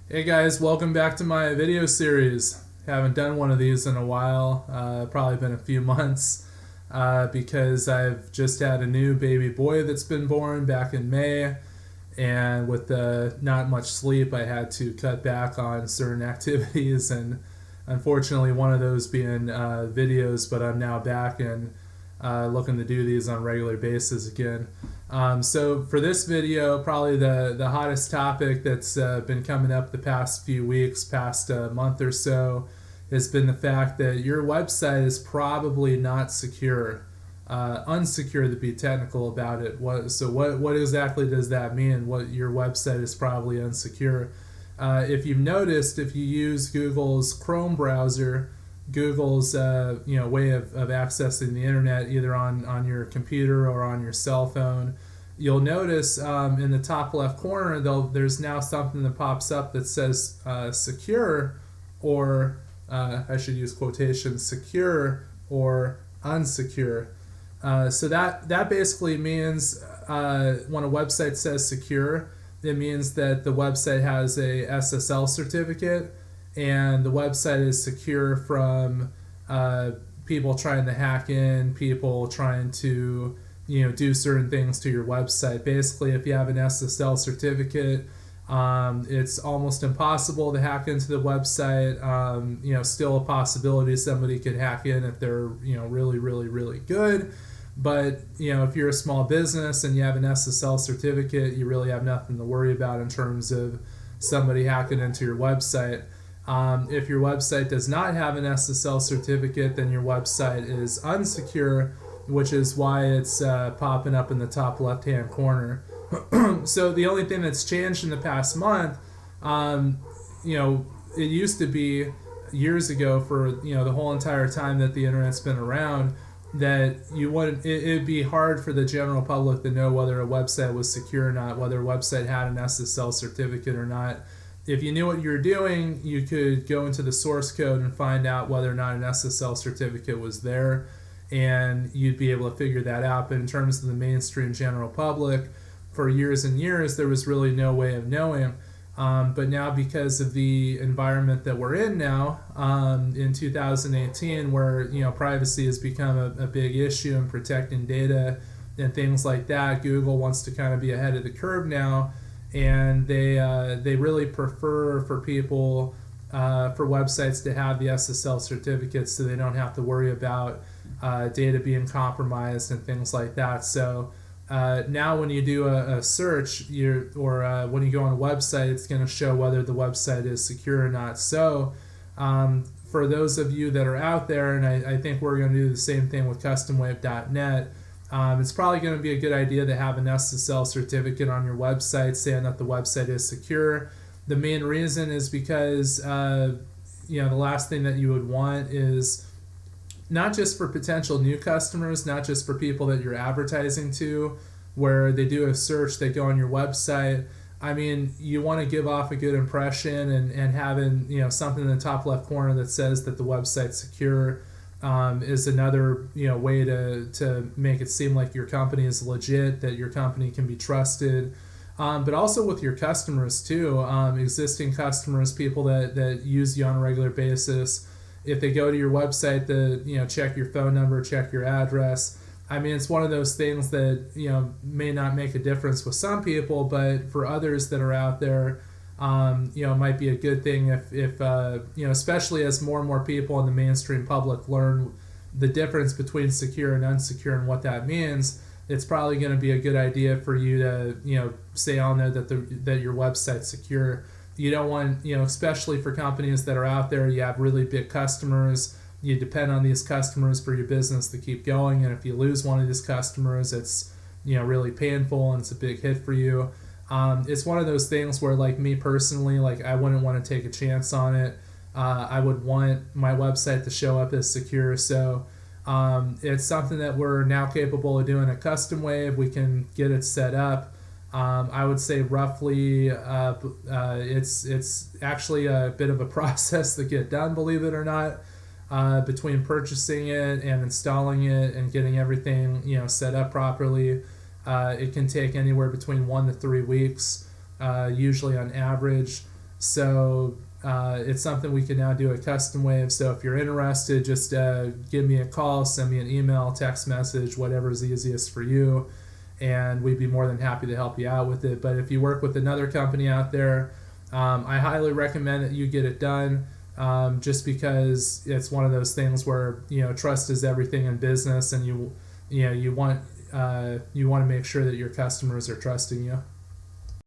Hey guys, welcome back to my video series. Haven't done one of these in a while, probably been a few months, because I've just had a new baby boy that's been born back in May, and with not much sleep, I had to cut back on certain activities, and unfortunately, one of those being videos, but I'm now back and looking to do these on a regular basis again. So for this video, probably the hottest topic that's been coming up the past few weeks, past month or so, has been the fact that your website is probably not secure, unsecure to be technical about it. What exactly does that mean? What your website is probably unsecure? If you've noticed, if you use Google's Chrome browser, Google's way of accessing the internet either on your computer or on your cell phone, you'll notice in the top left corner there's now something that pops up that says secure, or I should use quotations, secure or unsecure. So that basically means when a website says secure, it means that the website has a SSL certificate and the website is secure from people trying to hack in, people trying to do certain things to your website. Basically, if you have an SSL certificate, it's almost impossible to hack into the website. Still a possibility somebody could hack in if they're really really really good. But if you're a small business and you have an SSL certificate, you really have nothing to worry about in terms of somebody hacking into your website. If your website does not have an SSL certificate, then your website is unsecure, which is why it's popping up in the top left-hand corner. So the only thing that's changed in the past month, it used to be years ago, for the whole entire time that the internet's been around, that it'd be hard for the general public to know whether a website was secure or not, whether a website had an SSL certificate or not. If you knew what you were doing, you could go into the source code and find out whether or not an SSL certificate was there, and you'd be able to figure that out. But in terms of the mainstream general public, for years and years, there was really no way of knowing. But now, because of the environment that we're in now, in 2018, where privacy has become a big issue in protecting data and things like that, Google wants to kind of be ahead of the curve now, and they really prefer for people for websites to have the SSL certificates, so they don't have to worry about data being compromised and things like that. So now when you do a search, when you go on a website, it's going to show whether the website is secure or not. So for those of you that are out there, and I think we're going to do the same thing with customwave.net, it's probably going to be a good idea to have an SSL certificate on your website saying that the website is secure. The main reason is because the last thing that you would want is, not just for potential new customers, not just for people that you're advertising to, where they do a search, they go on your website. I mean, you want to give off a good impression, and having something in the top left corner that says that the website's secure is another way to make it seem like your company is legit, that your company can be trusted. But also with your customers too, existing customers, people that use you on a regular basis. If they go to your website to check your phone number, check your address, I mean, it's one of those things that may not make a difference with some people, but for others that are out there, it might be a good thing if especially as more and more people in the mainstream public learn the difference between secure and unsecure and what that means. It's probably going to be a good idea for you to say on there that your website's secure. You don't want, especially for companies that are out there, you have really big customers, you depend on these customers for your business to keep going, and if you lose one of these customers, it's really painful and it's a big hit for you. It's one of those things where, like me personally, like I wouldn't want to take a chance on it. I would want my website to show up as secure. So it's something that we're now capable of doing at CustomWave. We can get it set up. I would say roughly it's actually a bit of a process to get done, believe it or not, between purchasing it and installing it and getting everything set up properly. It can take anywhere between 1 to 3 weeks, usually on average. So it's something we can now do at Custom Wave. So if you're interested, just give me a call, send me an email, text message, whatever's easiest for you, and we'd be more than happy to help you out with it. But if you work with another company out there, I highly recommend that you get it done. Just because it's one of those things where trust is everything in business, and you want to make sure that your customers are trusting you.